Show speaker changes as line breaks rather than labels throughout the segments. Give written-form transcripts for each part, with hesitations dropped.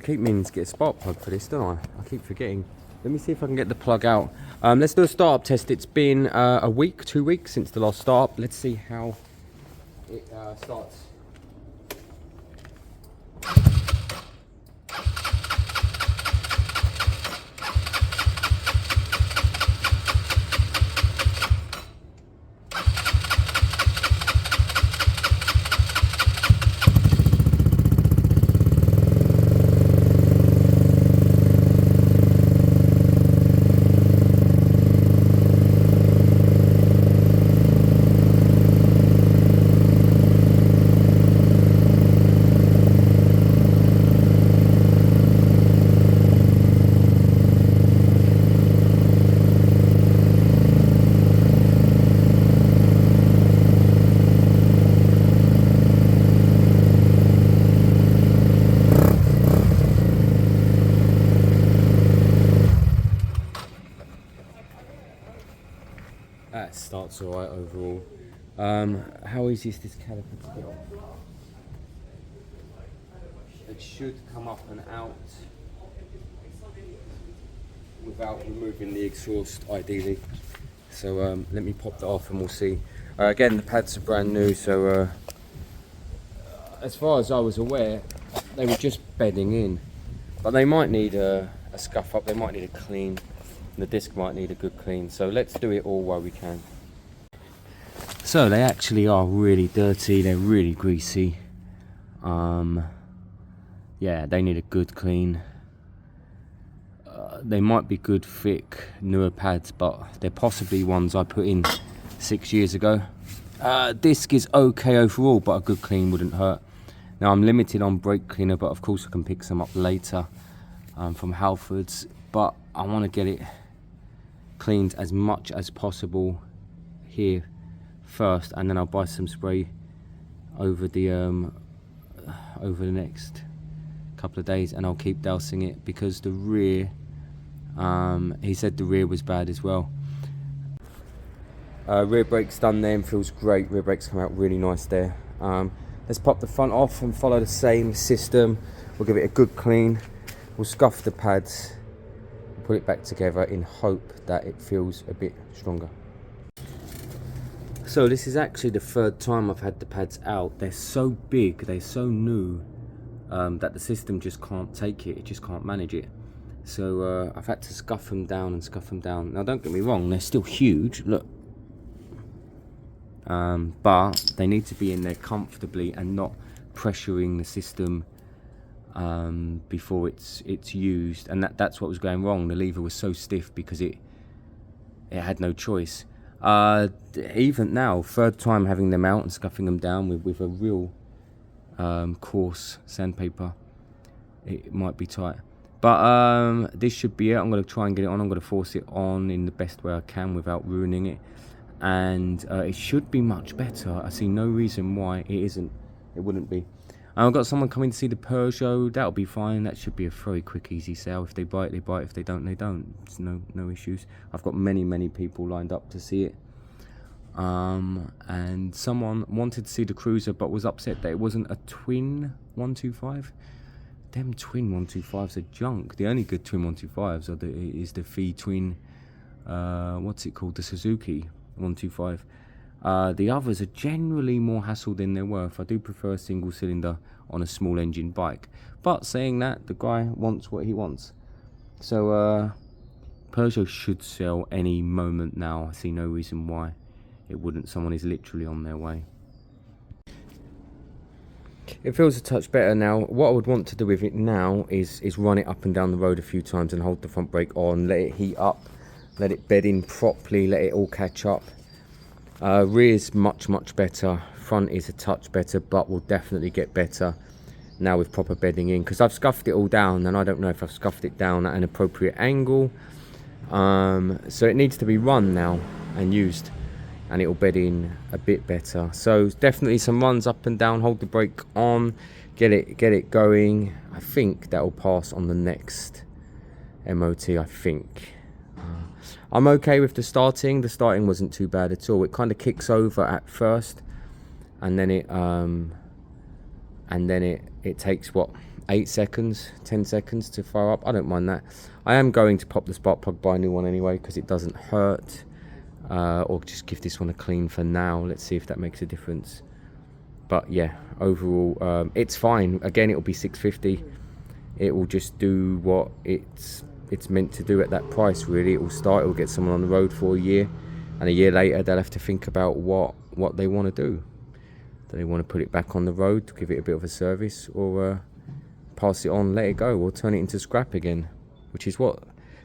keep meaning to get a spark plug for this, don't I? I keep forgetting. Let me see if I can get the plug out. Let's do a start-up test. It's been a week, 2 weeks since the last start-up. Let's see how it starts. That starts alright overall. How easy is this caliper to get off? It should come up and out without removing the exhaust, ideally. So let me pop that off and we'll see. Again, the pads are brand new, so as far as I was aware, they were just bedding in. But they might need a scuff up, they might need a clean. The disc might need a good clean, so let's do it all while we can. So they actually are really dirty, they're really greasy. Yeah, they need a good clean. They might be good thick newer pads, but they're possibly ones I put in 6 years ago. Disc is okay overall, but a good clean wouldn't hurt. Now I'm limited on brake cleaner, but of course I can pick some up later from Halfords, but I want to get it cleaned as much as possible here first, and then I'll buy some spray over the next couple of days, and I'll keep dousing it because the rear, he said the rear was bad as well. Rear brakes done there and feels great. Rear brakes come out really nice there. Let's pop the front off and follow the same system. We'll give it a good clean, we'll scuff the pads, put it back together in hope that it feels a bit stronger. So this is actually the third time I've had the pads out. They're so big, they're so new, that the system just can't take it, it just can't manage it. So I've had to scuff them down and scuff them down. Now don't get me wrong, they're still huge, look. But they need to be in there comfortably and not pressuring the system before it's used, and that's what was going wrong. The lever was so stiff because it had no choice. Even now, third time having them out and scuffing them down with a real coarse sandpaper, it might be tight, but this should be it. I'm going to try and get it on. I'm going to force it on in the best way I can without ruining it, and it should be much better. I see no reason why it wouldn't be. I've got someone coming to see the Piaggio. That'll be fine. That should be a very quick, easy sale. If they buy it, they buy it. If they don't, they don't. It's no issues. I've got many people lined up to see it. And someone wanted to see the Cruiser, but was upset that it wasn't a twin 125. Them twin 125s are junk. The only good twin 125s is the Fee twin. What's it called? The Suzuki 125. The others are generally more hassle than they're worth. I do prefer a single cylinder on a small engine bike, but saying that, the guy wants what he wants. So Peugeot should sell any moment now. I see no reason why it wouldn't. Someone is literally on their way. It feels a touch better now. What I would want to do with it now is run it up and down the road a few times and hold the front brake on, let it heat up, let it bed in properly, let it all catch up. Rear's much better, front is a touch better, but will definitely get better now with proper bedding in, because I've scuffed it all down and I don't know if I've scuffed it down at an appropriate angle. So it needs to be run now and used, and it will bed in a bit better. So definitely some runs up and down, hold the brake on, get it going. I think that will pass on the next MOT, I think. I'm okay with the starting. The starting wasn't too bad at all. It kind of kicks over at first, and then it takes what, 8 seconds, 10 seconds to fire up. I don't mind that. I am going to pop the spark plug, buy a new one anyway, because it doesn't hurt. Or just give this one a clean for now. Let's see if that makes a difference. But yeah, overall, it's fine. Again, it will be 650. It will just do what it's meant to do at that price, really. It will start, it will get someone on the road for a year, and a year later they'll have to think about what they want to do. Do they want to put it back on the road, give it a bit of a service, or pass it on, let it go, or turn it into scrap again, which is what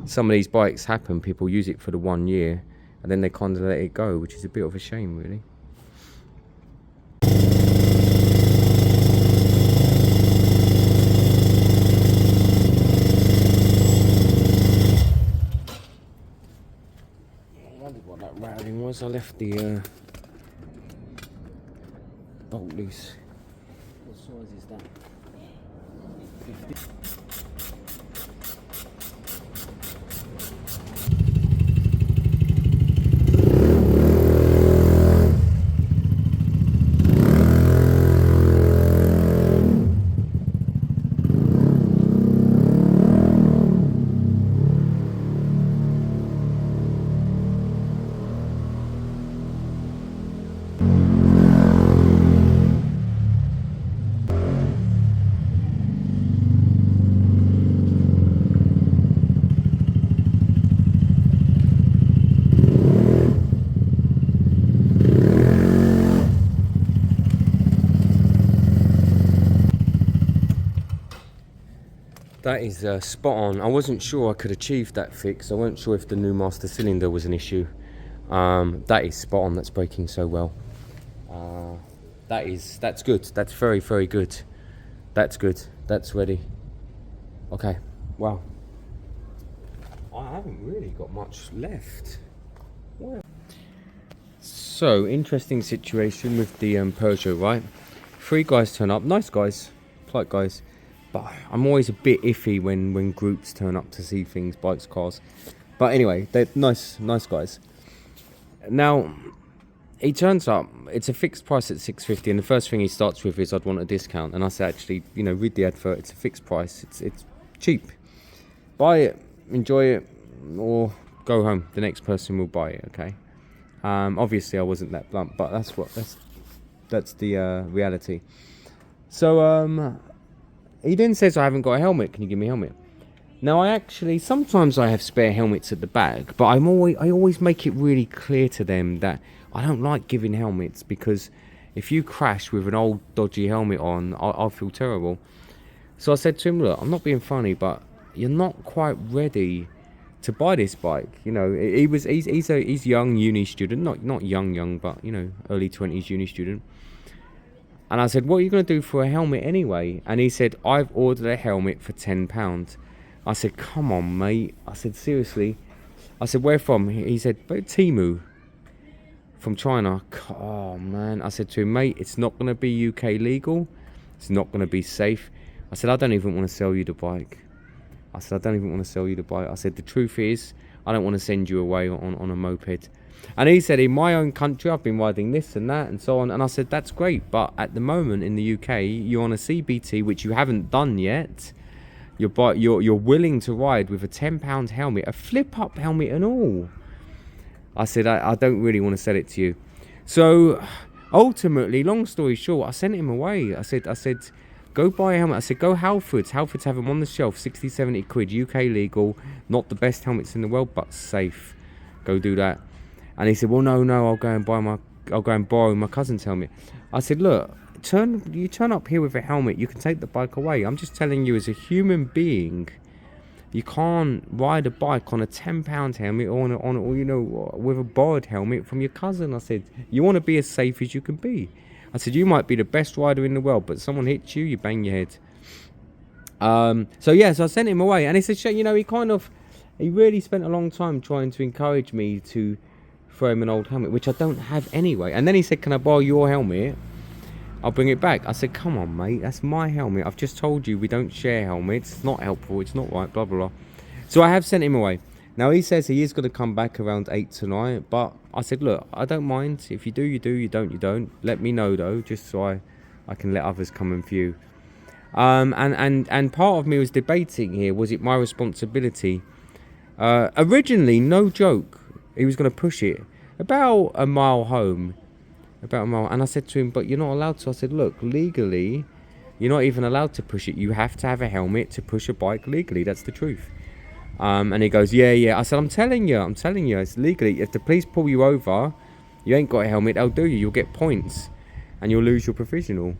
some of these bikes happen. People use it for the 1 year and then they kind of let it go, which is a bit of a shame, really. I wondered what that rattling was. I left the bolt loose. What size is that? 50. That is spot on. I wasn't sure I could achieve that fix. I wasn't sure if the new master cylinder was an issue. That is spot on. That's braking so well. That's good. That's very, very good. That's good. That's ready. Okay. Wow. I haven't really got much left. Wow. So, interesting situation with the Peugeot, right? 3 guys turn up. Nice guys. Polite guys. But I'm always a bit iffy when groups turn up to see things, bikes, cars. But anyway, they're nice guys. Now, he turns up, it's a fixed price at 650, and the first thing he starts with is, I'd want a discount. And I said, actually, you know, read the advert, it's a fixed price, it's cheap. Buy it, enjoy it, or go home. The next person will buy it, okay? Obviously, I wasn't that blunt, but that's the reality. So, he then says, I haven't got a helmet, can you give me a helmet? Now, sometimes I have spare helmets at the back, but I always make it really clear to them that I don't like giving helmets, because if you crash with an old dodgy helmet on, I'll feel terrible. So I said to him, look, I'm not being funny, but you're not quite ready to buy this bike. You know, he's young uni student, not young, but, you know, early 20s uni student. And I said, what are you going to do for a helmet anyway? And he said, I've ordered a helmet for £10. I said, come on, mate. I said, seriously? I said, where from? He said, Temu. From China. Oh, man. I said to him, mate, it's not going to be UK legal. It's not going to be safe. I said, I don't even want to sell you the bike. I said, I said, the truth is, I don't want to send you away on a moped. And he said, in my own country, I've been riding this and that and so on. And I said, that's great. But at the moment in the UK, you're on a CBT, which you haven't done yet. You're willing to ride with a £10 helmet, a flip-up helmet and all. I said, I don't really want to sell it to you. So ultimately, long story short, I sent him away. I said, go buy a helmet. I said, go Halfords. Halfords have them on the shelf, 60, 70 quid, UK legal. Not the best helmets in the world, but safe. Go do that. And he said, well, no, I'll go and borrow my cousin's helmet. I said, look, you turn up here with a helmet, you can take the bike away. I'm just telling you, as a human being, you can't ride a bike on a £10 helmet or you know, with a borrowed helmet from your cousin. I said, you want to be as safe as you can be. I said, you might be the best rider in the world, but someone hits you, you bang your head. So I sent him away, and he said, you know, he really spent a long time trying to encourage me to throw him an old helmet, which I don't have anyway. And then he said, can I borrow your helmet? I'll bring it back. I said, come on, mate, that's my helmet. I've just told you we don't share helmets. It's not helpful. It's not right, blah, blah, blah. So I have sent him away. Now, he says he is going to come back around 8 tonight, but I said, look, I don't mind. If you do, you do. You don't, you don't. Let me know, though, just so I can let others come and view. And part of me was debating here, was it my responsibility? Originally, no joke, he was going to push it about a mile home, and I said to him, but you're not allowed to. I said, look, legally, you're not even allowed to push it. You have to have a helmet to push a bike legally. That's the truth. And he goes, yeah. I said, I'm telling you, it's legally. If the police pull you over, you ain't got a helmet, they'll do you. You'll get points, and you'll lose your provisional.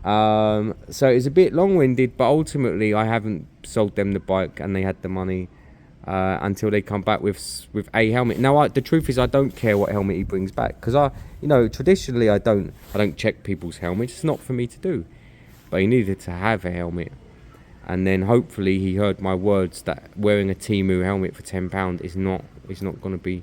So it's a bit long-winded, but ultimately I haven't sold them the bike, and they had the money until they come back with a helmet. Now, the truth is, I don't care what helmet he brings back, because traditionally I don't check people's helmets. It's not for me to do. But he needed to have a helmet, and then hopefully he heard my words that wearing a Temu helmet for £10 is not going to be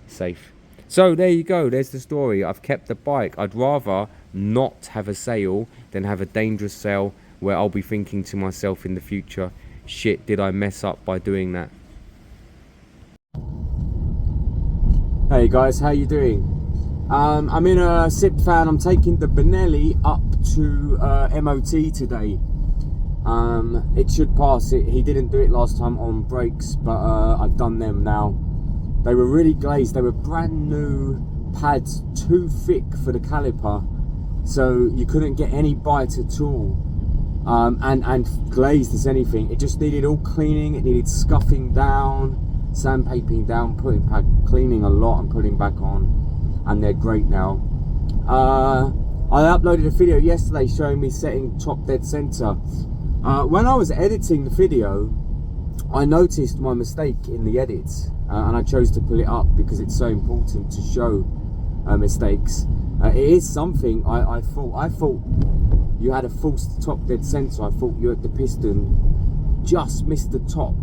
safe. So there you go, there's the story. I've kept the bike. I'd rather not have a sale than have a dangerous sale where I'll be thinking to myself in the future, shit, did I mess up by doing that? Hey guys, how you doing? I'm in a SIP van. I'm taking the Benelli up to MOT today. It should pass it. He didn't do it last time on brakes, but I've done them now. They were really glazed. They were brand new pads, too thick for the caliper, so you couldn't get any bite at all. And glazed as anything. It just needed all cleaning. It needed scuffing down, sandpapering down, cleaning a lot and putting back on. And they're great now. I uploaded a video yesterday showing me setting top dead center. When I was editing the video, I noticed my mistake in the edits, and I chose to pull it up because it's so important to show mistakes. It is something I thought you had a false top dead center. I thought you had the piston just missed the top,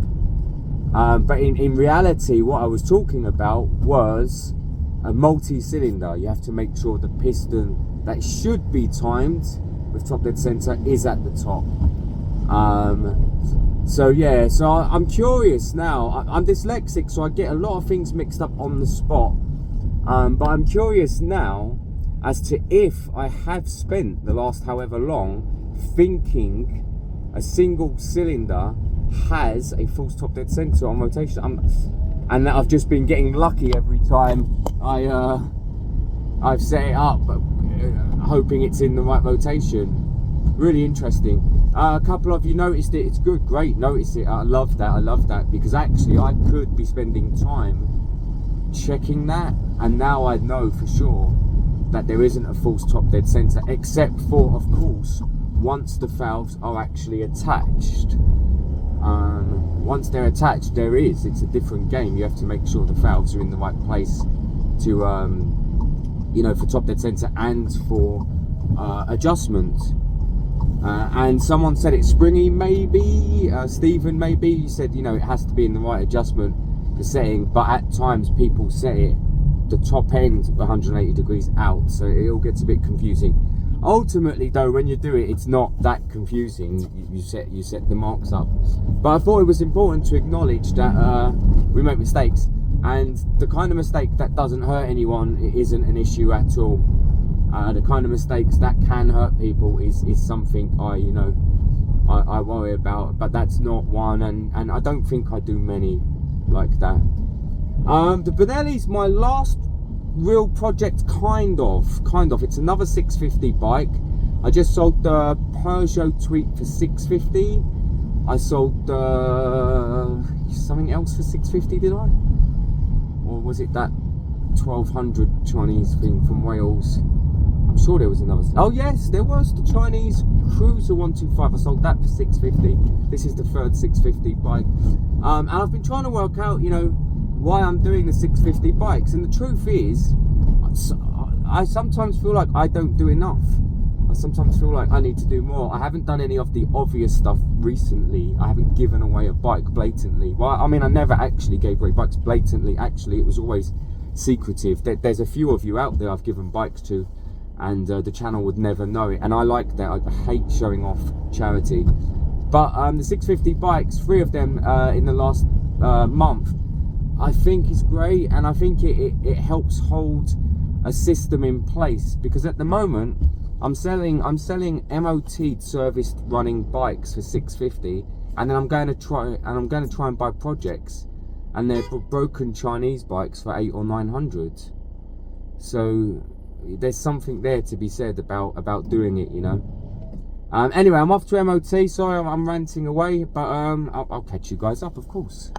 but in reality what I was talking about was a multi-cylinder. You have to make sure the piston that should be timed with top dead center is at the top. So yeah, so I'm curious now. I'm dyslexic, so I get a lot of things mixed up on the spot, but I'm curious now as to if I have spent the last however long thinking a single cylinder has a false top dead center on rotation, and that I've just been getting lucky every time I've set it up, hoping it's in the right rotation. Really interesting. A couple of you noticed it. It's good, great, notice it. I love that, because actually I could be spending time checking that, and now I know for sure that there isn't a false top dead center, except for, of course, once the valves are actually attached. Once they're attached, it's a different game. You have to make sure the valves are in the right place to for top dead center and for adjustment. And someone said it's springy, maybe Stephen, maybe you said it has to be in the right adjustment for setting, but at times people set it the top end 180 degrees out, so it all gets a bit confusing. Ultimately though, when you do it, it's not that confusing. You set the marks up, but I thought it was important to acknowledge that we make mistakes, and the kind of mistake that doesn't hurt anyone, it isn't an issue at all. The kind of mistakes that can hurt people is something I worry about, but that's not one, and I don't think I do many like that. The Benelli's my last real project, kind of. It's another 650 bike. I just sold the Peugeot Tweet for 650. I sold something else for 650, did I? Or was it that 1200 Chinese thing from Wales? I'm sure there was another. Oh yes, there was the Chinese Cruiser 125. I sold that for 650. This is the third 650 bike, and I've been trying to work out, why I'm doing the 650 bikes. And the truth is, I sometimes feel like I don't do enough. I sometimes feel like I need to do more. I haven't done any of the obvious stuff recently. I haven't given away a bike blatantly. Well, I mean, I never actually gave away bikes blatantly. Actually, it was always secretive. There's a few of you out there I've given bikes to, and the channel would never know it, and I like that. I hate showing off charity. But the 650 bikes, 3 of them in the last month, I think is great, and I think it helps hold a system in place, because at the moment I'm selling MOT serviced running bikes for 650, and then I'm going to try and buy projects, and they're broken Chinese bikes for 800 or 900. So there's something there to be said about doing it, you know. Anyway, I'm off to MOT. Sorry, I'm ranting away, but I'll catch you guys up, of course.